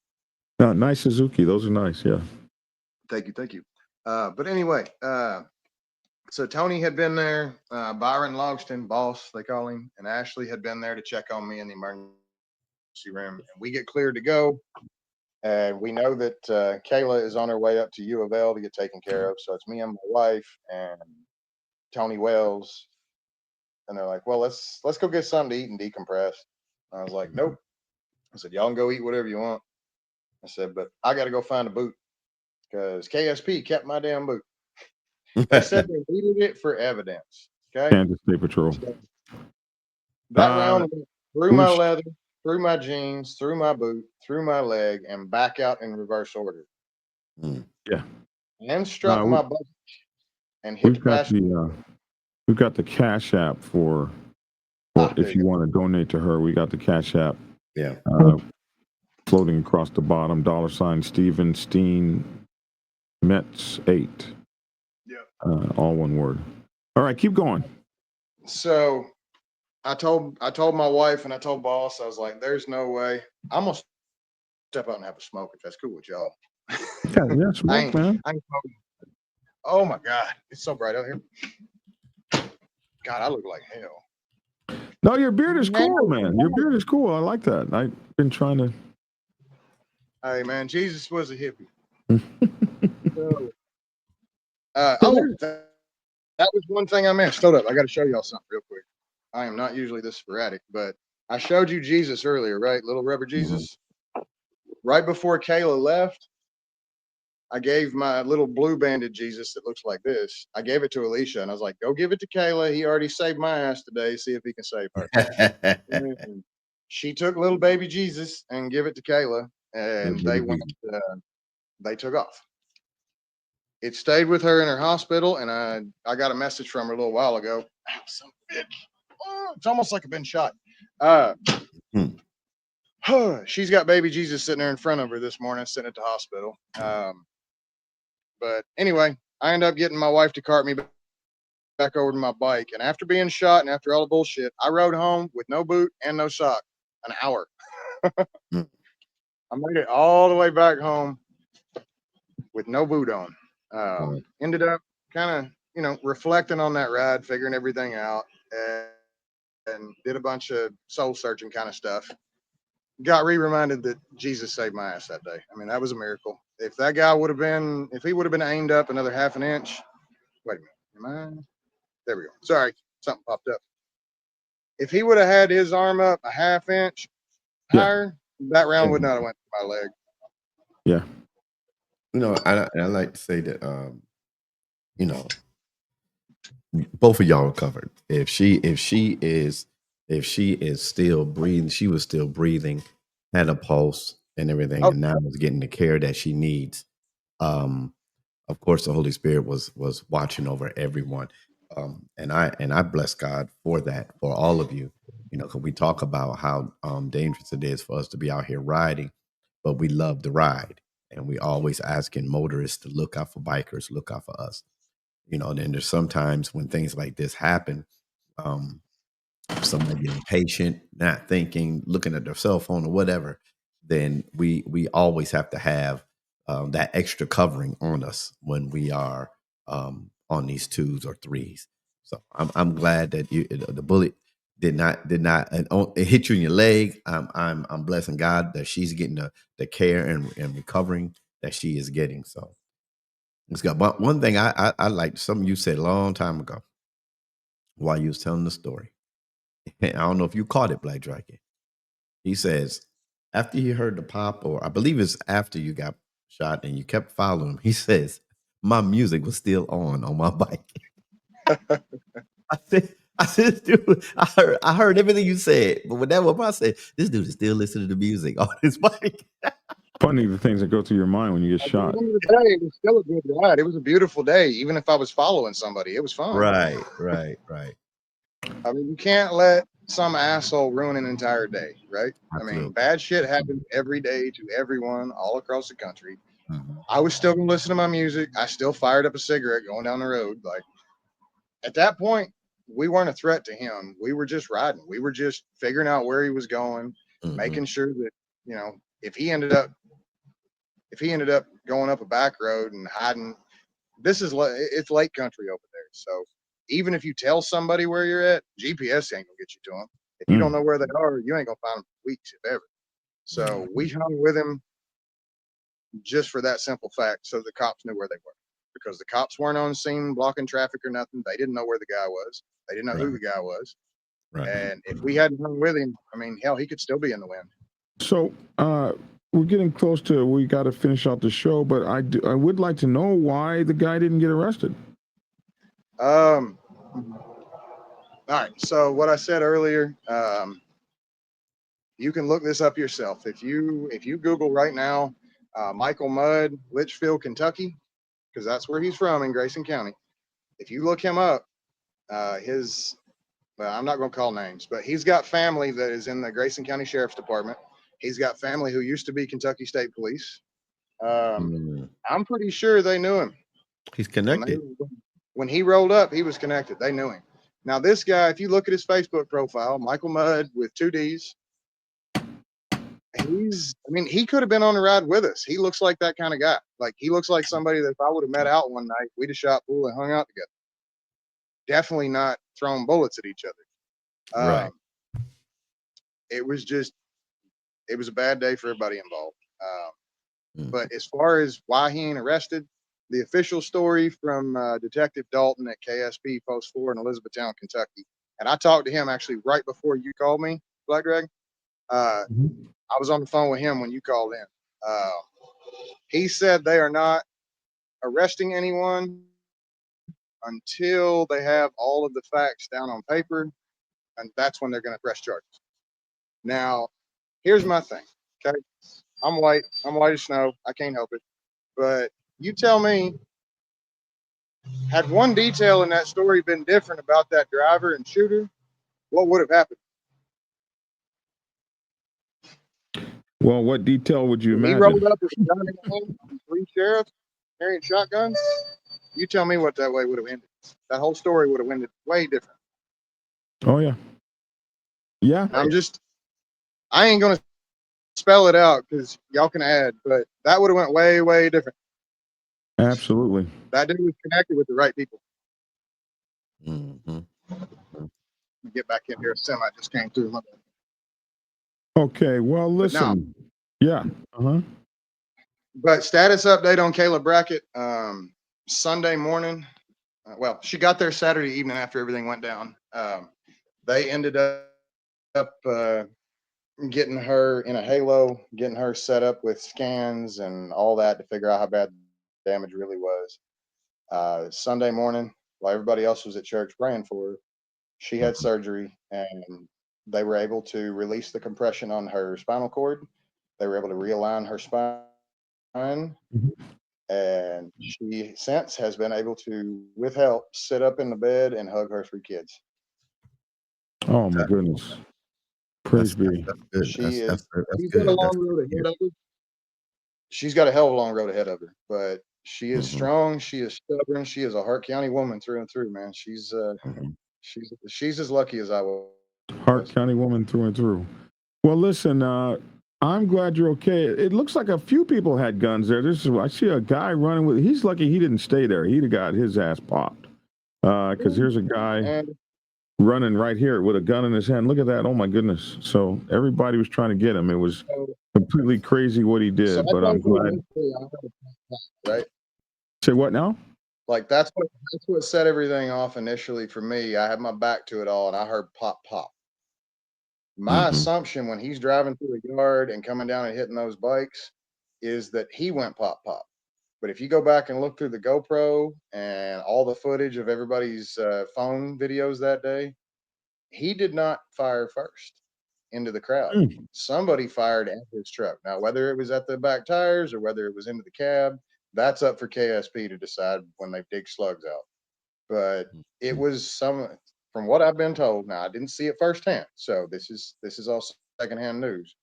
Nice Suzuki. Those are nice. Yeah. Thank you. But anyway, so Tony had been there. Byron Logston, boss, they call him, and Ashley had been there to check on me in the emergency room. And we get cleared to go. And we know that Kayla is on her way up to U of L to get taken care of. So it's me and my wife and Tony Wells. And they're like, well, let's go get something to eat and decompress. And I was like, nope. I said, y'all can go eat whatever you want. I said, but I got to go find a boot because KSP kept my damn boot. They said they needed it for evidence. Okay. Kansas State Patrol. So that round through my leather, through my jeans, through my boot, through my leg, and back out in reverse order. Yeah. And struck my butt and hit we've got the Cashapp for if you want to donate to her. We got the Cashapp. Yeah. Floating across the bottom, $ Steven Steen Metz 8. Yeah. All one word. All right, keep going. So I told my wife and I told boss, I was like, there's no way. I'm gonna step out and have a smoke if that's cool with y'all. Yeah, smoke, man. I ain't smoking. Oh my God, it's so bright out here. God, I look like hell. No, your beard is cool, man. Your beard is cool. I like that. I've been trying to. Hey, man, Jesus was a hippie. So, that was one thing I missed. Hold up, I got to show y'all something real quick. I am not usually this sporadic, but I showed you Jesus earlier, right? Little rubber Jesus. Right before Kayla left, I gave my little blue banded Jesus that looks like this. I gave it to Alicia, and I was like, go give it to Kayla. He already saved my ass today. See if he can save her. And she took little baby Jesus and give it to Kayla, and they took off. It stayed with her in her hospital, and I got a message from her a little while ago. Some bitch. Oh, it's almost like I've been shot. She's got baby Jesus sitting there in front of her this morning, sitting at the hospital. But anyway, I ended up getting my wife to cart me back over to my bike. And after being shot and after all the bullshit, I rode home with no boot and no sock an hour. I made it all the way back home with no boot on. Ended up kind of, reflecting on that ride, figuring everything out, and did a bunch of soul searching kind of stuff. Got reminded that Jesus saved my ass that day. I mean, that was a miracle. If that guy if he would have been aimed up another half an inch. Wait a minute. There we go. Sorry, something popped up. If he would have had his arm up a half inch higher, that round would not have went to my leg. Yeah. I like to say that, both of y'all are covered. If she is still breathing, she was still breathing, had a pulse and everything, and now is getting the care that she needs. Of course, the Holy Spirit was watching over everyone, and I bless God for that, for all of you. Because we talk about how dangerous it is for us to be out here riding, but we love the ride, and we always asking motorists to look out for bikers, look out for us. Then there's sometimes when things like this happen, somebody being impatient, not thinking, looking at their cell phone or whatever, then we always have to have that extra covering on us when we are on these twos or threes. So I'm glad that the bullet it hit you in your leg. I'm blessing God that she's getting the care and recovering that she is getting. So it's got one thing I like. Something you said a long time ago while you was telling the story. I don't know if you caught it, Black Dragon. He says, after he heard the pop, or I believe it's after you got shot and you kept following him, he says, my music was still on my bike. I said, dude, I heard everything you said, but when that was I said, this dude is still listening to music on his bike. Funny the things that go through your mind when you get At the shot. end of the day, it was still a good ride. It was a beautiful day, even if I was following somebody. It was fun. Right. I mean, you can't let some asshole ruin an entire day, right? I mean, Absolutely. bad shit happens every day to everyone all across the country. Mhm. I was still gonna listen to my music. I still fired up a cigarette going down the road. Like at that point, we weren't a threat to him. We were just riding. We were just figuring out where he was going, Mhm. making sure that, you know, if he ended up going up a back road and hiding, it's lake country over there. So even if you tell somebody where you're at, GPS ain't gonna get you to them. If you don't Mm. know where they are, you ain't gonna find them for weeks, if ever. So we hung with him just for that simple fact, so the cops knew where they were. Because the cops weren't on scene blocking traffic or nothing. They didn't know where the guy was. They didn't know who Right. the guy was. Right. And if we hadn't hung with him, I mean, hell, he could still be in the wind. So we're getting close to we got to finish out the show, but I would like to know why the guy didn't get arrested. All right. So what I said earlier, you can look this up yourself. If you Google right now, Michael Mudd, Litchfield, Kentucky, because that's where he's from in Grayson County. If you look him up, his well, I'm not going to call names, but he's got family that is in the Grayson County Sheriff's Department. He's got family who used to be Kentucky State Police. Mm. I'm pretty sure they knew him He's when they connected. when he rolled up. He was connected. They knew him. Now this guy, if you look at his Facebook profile, Michael Mudd with two D's, I mean, he could have been on the ride with us. He looks like that kind of guy. Like he looks like somebody that if I would have met out one night, we'd have shot pool and hung out together. Definitely not throwing bullets at each other. Right. It was just, it was a bad day for everybody involved. Mm. But as far as why he ain't arrested, the official story from Detective Dalton at KSP Post 4 in Elizabethtown, Kentucky, and I talked to him actually right before you called me, Black Dragon. Uh, I was on the phone with him when you called in. Uh, he said they are not arresting anyone until they have all of the facts down on paper, and that's when they're going to press charges. Now, here's my thing. Okay, I'm white. I'm white as snow. I can't help it. But you tell me, had one detail in that story been different about that driver and shooter, what would have happened? Well, what detail would you When he rolled imagine? up with a gun in hand and three sheriffs carrying shotguns, you tell me what that way would have ended. That whole story would have ended way different. Oh yeah, yeah, And I ain't gonna spell it out because y'all can add, but that would have went way, way different. absolutely. That dude was connected with the right people. Mm-hmm. Let me get back in here. A semi just came through. Okay, well, But now, listen. Yeah. Uh-huh. but status update on Kayla Brackett. Sunday morning. Well, she got there Saturday evening after everything went down. They ended up getting her in a halo, getting her set up with scans and all that to figure out how bad the damage really was. Sunday morning, while everybody else was at church praying for her, she had surgery and they were able to release the compression on her spinal cord. They were able to realign her spine. And she since has been able to, with help, sit up in the bed and hug her three kids. Oh my goodness. Praise be. That's good. She is That's she's got a good. That's long road ahead of her. She's got a hell of a long road ahead of her, but she is mm-hmm. strong. She is stubborn. She is a Hart County woman through and through, man. Mm-hmm. She's as lucky as I was. Hart County woman through and through. Well, listen, I'm glad you're okay. It looks like a few people had guns there. I see a guy running with. He's lucky he didn't stay there. He'd have got his ass popped. Because here's a guy running right here with a gun in his hand. Look at that! Oh my goodness! So everybody was trying to get him. It was completely crazy what he did. But I'm glad. Right? Say what now? Like that's what set everything off initially for me. I had my back to it all, and I heard pop pop. My assumption when he's driving through a yard and coming down and hitting those bikes is that he went pop pop. But if you go back and look through the GoPro and all the footage of everybody's phone videos that day, he did not fire first into the crowd. Somebody fired at his truck. Now, whether it was at the back tires or whether it was into the cab, that's up for KSP to decide when they dig slugs out. But it was from what I've been told. Now, I didn't see it firsthand, so this is all secondhand news.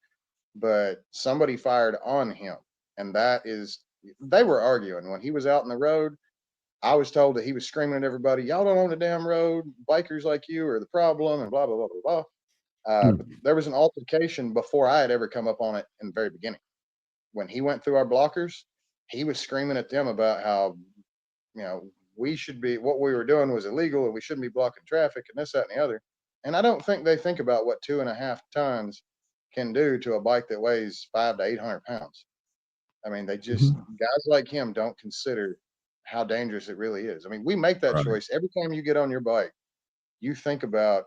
But somebody fired on him, and they were arguing when he was out in the road. I was told that he was screaming at everybody, "Y'all don't own the damn road. Bikers like you are the problem," and blah blah blah blah blah. But there was an altercation before I had ever come up on it in the very beginning. When he went through our blockers, he was screaming at them about how, we should be, what we were doing was illegal and we shouldn't be blocking traffic and this, that, and the other. And I don't think they think about what 2.5 tons can do to a bike that weighs 500 to 800 pounds. I mean, they just, guys like him don't consider how dangerous it really is. I mean, we make that choice every time you get on your bike. You think about,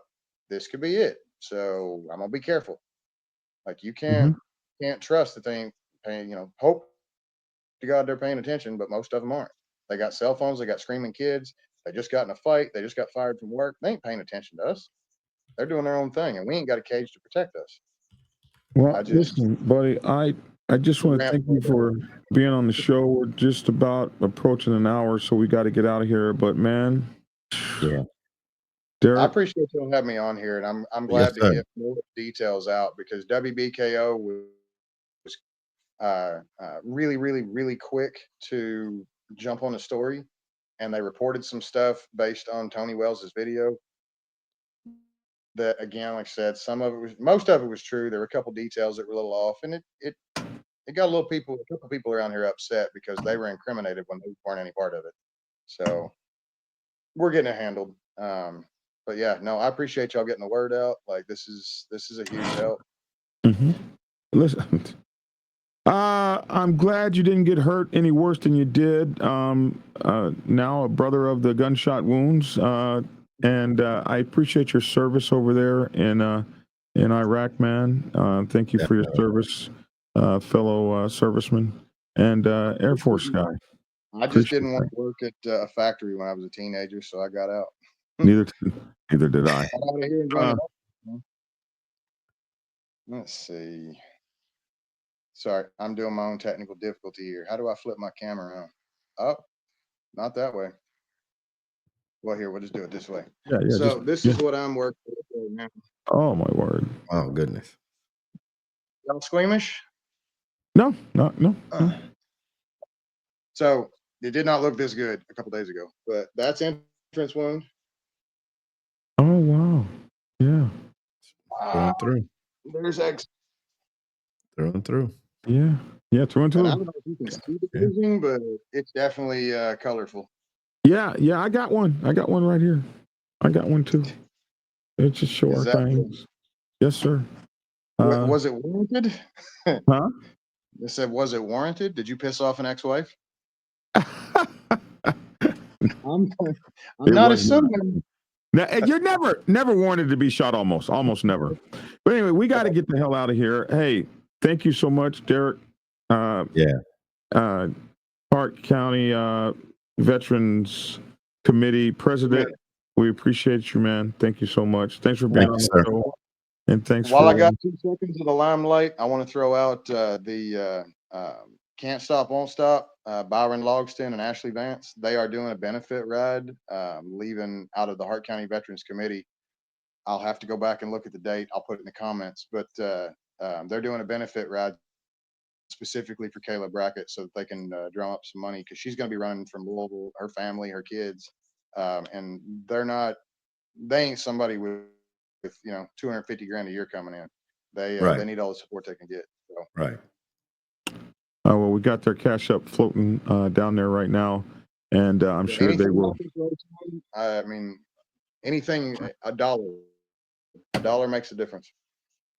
this could be it. So I'm gonna be careful. Like you can't trust that they ain't paying, hope to God they're paying attention, but most of them aren't. They got cell phones, they got screaming kids, they just got in a fight, they just got fired from work. They ain't paying attention to us. They're doing their own thing, and we ain't got a cage to protect us. Well, listen, buddy, I just want to thank you for being on the show. We're just about approaching an hour, so we got to get out of here. But man, Derek, I appreciate you having me on here, and I'm glad to get more details out because WBKO was really, really, really quick to jump on the story, and they reported some stuff based on Tony Wells's video. That again, like I said, most of it was true. There were a couple details that were a little off, and it got a couple people around here upset because they were incriminated when they weren't any part of it. So we're getting it handled. But yeah, no, I appreciate y'all getting the word out. Like this is a huge help. Listen, I'm glad you didn't get hurt any worse than you did. Now a brother of the gunshot wounds, and I appreciate your service over there in Iraq, man. Thank you for your service, fellow serviceman and Air Force guy. I just didn't want to work at a factory when I was a teenager, so I got out. Neither did I. Let's see. Sorry, I'm doing my own technical difficulty here. How do I flip my camera around? Up? Not that way. Well, here, we'll just do it this way. Yeah. So this is what I'm working with right now. Oh my word! Oh goodness! Y'all squeamish? No. So it did not look this good a couple days ago, but that's entrance wound. Oh wow! Yeah. Through. There's X. Through and through. Yeah. Through and through. I don't know if you can see the bruising, but it's definitely colorful. Yeah. I got one. I got one right here. I got one too. It's just short things. Yes, sir. Was it warranted? Huh? They said, was it warranted? Did you piss off an ex-wife? I'm not assuming. Now, you're never wanted to be shot. Almost never. But anyway, we got to get the hell out of here. Hey, thank you so much, Derek. Park County Veterans Committee President. We appreciate you, man. Thank you so much. Thanks for being on the show. And thanks. While I got 2 seconds of the limelight, I want to throw out the Can't Stop, Won't Stop, Byron Logston and Ashley Vance. They are doing a benefit ride, leaving out of the Hart County Veterans Committee. I'll have to go back and look at the date. I'll put it in the comments, but they're doing a benefit ride specifically for Kayla Brackett so that they can drum up some money because she's going to be running from Louisville, her family, her kids, and they ain't somebody with $250,000 a year coming in. They need all the support they can get. So. Right. Well, we got their Cashapp floating down there right now, and I'm sure they will. I mean, anything, a dollar makes a difference.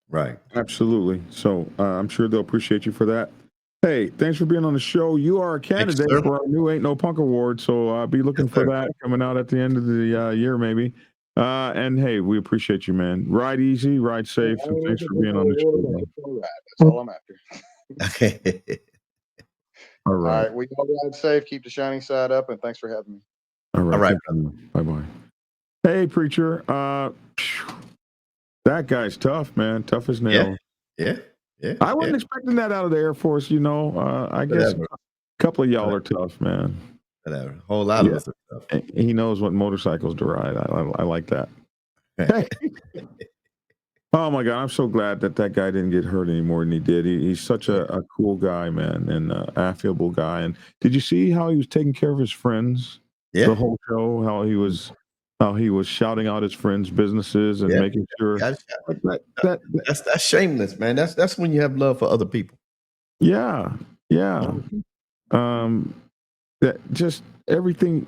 Right. Absolutely. So I'm sure they'll appreciate you for that. Hey, thanks for being on the show. You are a candidate for our new Ain't No Punk Award, so I'll be looking for that coming out at the end of the year, maybe. And hey, we appreciate you, man. Ride easy, ride safe, and thanks for being on the show. That's all I'm after. All right. We all ride safe. Keep the shining side up, and thanks for having me. All right. Bye-bye. Hey, preacher. That guy's tough, man. Tough as nails. Yeah. I wasn't expecting that out of the Air Force, I guess a couple of y'all are tough, man. Whatever. A whole lot of us are tough. He knows what motorcycles to ride. I like that. Hey. Oh, my God. I'm so glad that guy didn't get hurt any more than he did. He's such a cool guy, man, and affable guy. And did you see how he was taking care of his friends? Yeah. The whole show, how he was shouting out his friends' businesses and making sure that's shameless, man. That's when you have love for other people. Yeah. That just everything,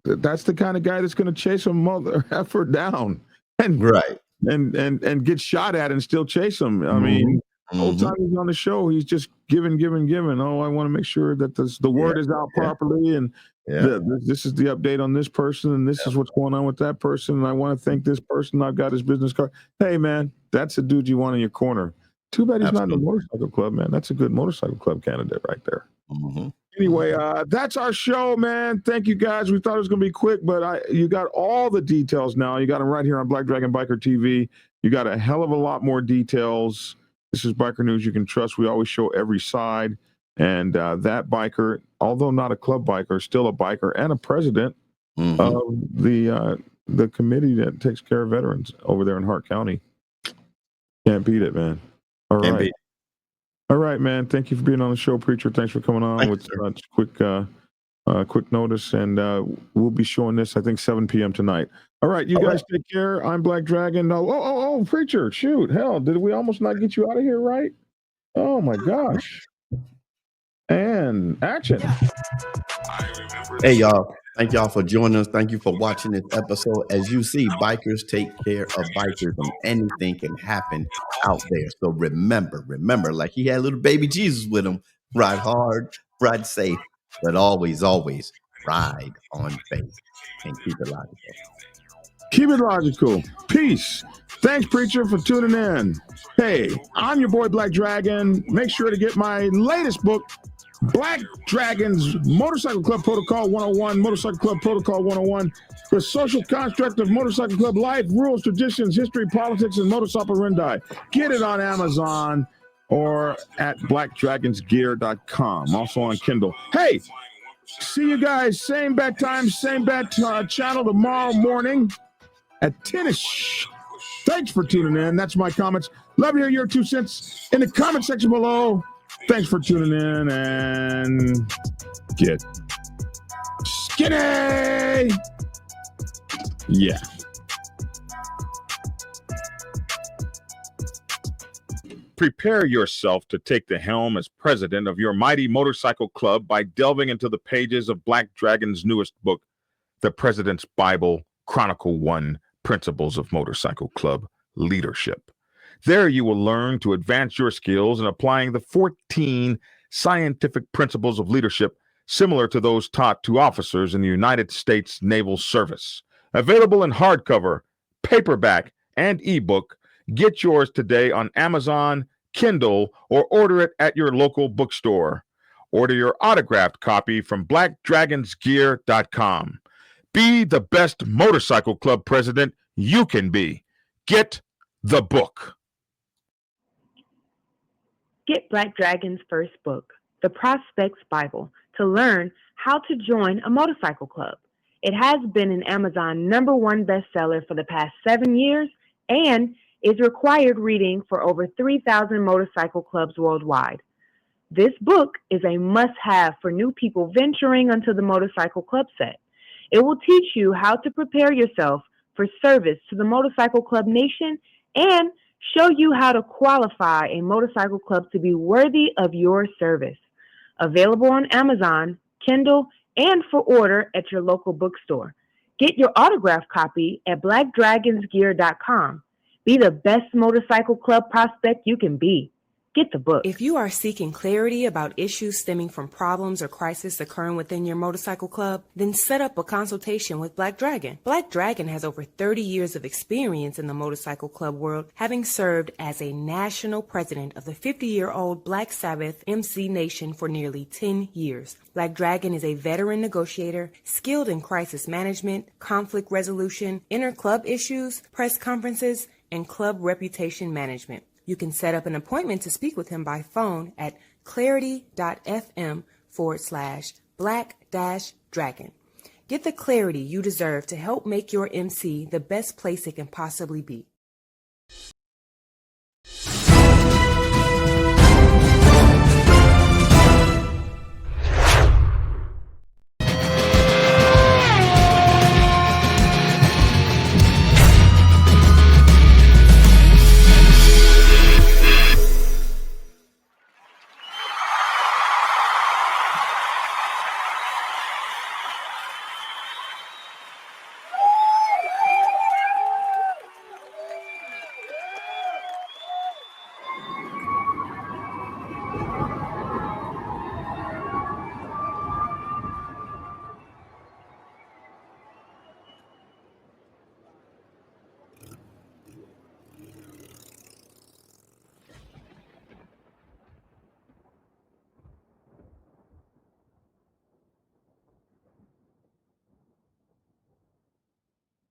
that's the kind of guy that's going to chase a mother effer down and and get shot at and still chase him. I mean, the whole time he's on the show, he's just giving. Oh, I want to make sure that the word is out properly, and this is the update on this person, and this is what's going on with that person, and I want to thank this person. I've got his business card. Hey, man, that's the dude you want in your corner. Too bad he's not in the motorcycle club, man. That's a good motorcycle club candidate right there. Anyway, that's our show, man. Thank you, guys. We thought it was going to be quick, but you got all the details now. You got them right here on Black Dragon Biker TV. You got a hell of a lot more details. This is Biker News you can trust. We always show every side. And that biker, although not a club biker, still a biker and a president of the committee that takes care of veterans over there in Hart County. Can't beat it, man. All right. All right, man. Thank you for being on the show, Preacher. Thanks for coming on with such quick notice. And we'll be showing this, I think, 7 p.m. tonight. All right, you guys take care. I'm Black Dragon. Oh, Preacher. Shoot. Hell, did we almost not get you out of here right? Oh, my gosh. And action. Hey, y'all. Thank y'all for joining us. Thank you for watching this episode. As you see, bikers take care of bikers, and anything can happen out there. So remember, like he had little baby Jesus with him. Ride hard, ride safe, but always ride on faith and keep it logical. Keep it logical. Peace. Thanks, Preacher, for tuning in. Hey, I'm your boy, Black Dragon. Make sure to get my latest book, Black Dragon's Motorcycle Club Protocol 101, Motorcycle Club Protocol 101, the social construct of motorcycle club life, rules, traditions, history, politics, and modus operandi. Get it on Amazon or at blackdragonsgear.com, also on Kindle. Hey, see you guys, same bat time, same bat channel tomorrow morning at 10ish. Thanks for tuning in. That's my comments. Love to hear your 2 cents in the comment section below. Thanks for tuning in and get skinny. Yeah. Prepare yourself to take the helm as president of your mighty motorcycle club by delving into the pages of Black Dragon's newest book, The President's Bible, Chronicle 1, Principles of Motorcycle Club Leadership. There you will learn to advance your skills in applying the 14 scientific principles of leadership similar to those taught to officers in the United States Naval Service. Available in hardcover, paperback, and ebook. Get yours today on Amazon, Kindle, or order it at your local bookstore. Order your autographed copy from blackdragonsgear.com. Be the best motorcycle club president you can be. Get the book. Get Black Dragon's first book, The Prospect's Bible, to learn how to join a motorcycle club. It has been an Amazon #1 bestseller for the past 7 years and is required reading for over 3,000 motorcycle clubs worldwide. This book is a must-have for new people venturing onto the motorcycle club set. It will teach you how to prepare yourself for service to the Motorcycle Club Nation and show you how to qualify a motorcycle club to be worthy of your service. Available on Amazon, Kindle, and for order at your local bookstore. Get your autographed copy at blackdragonsgear.com. Be the best motorcycle club prospect you can be. Get the book. If you are seeking clarity about issues stemming from problems or crises occurring within your motorcycle club, then set up a consultation with Black Dragon. Black Dragon has over 30 years of experience in the motorcycle club world, having served as a national president of the 50-year-old Black Sabbath MC Nation for nearly 10 years. Black Dragon is a veteran negotiator, skilled in crisis management, conflict resolution, inter-club issues, press conferences, and club reputation management. You can set up an appointment to speak with him by phone at clarity.fm/black-dragon. Get the clarity you deserve to help make your MC the best place it can possibly be.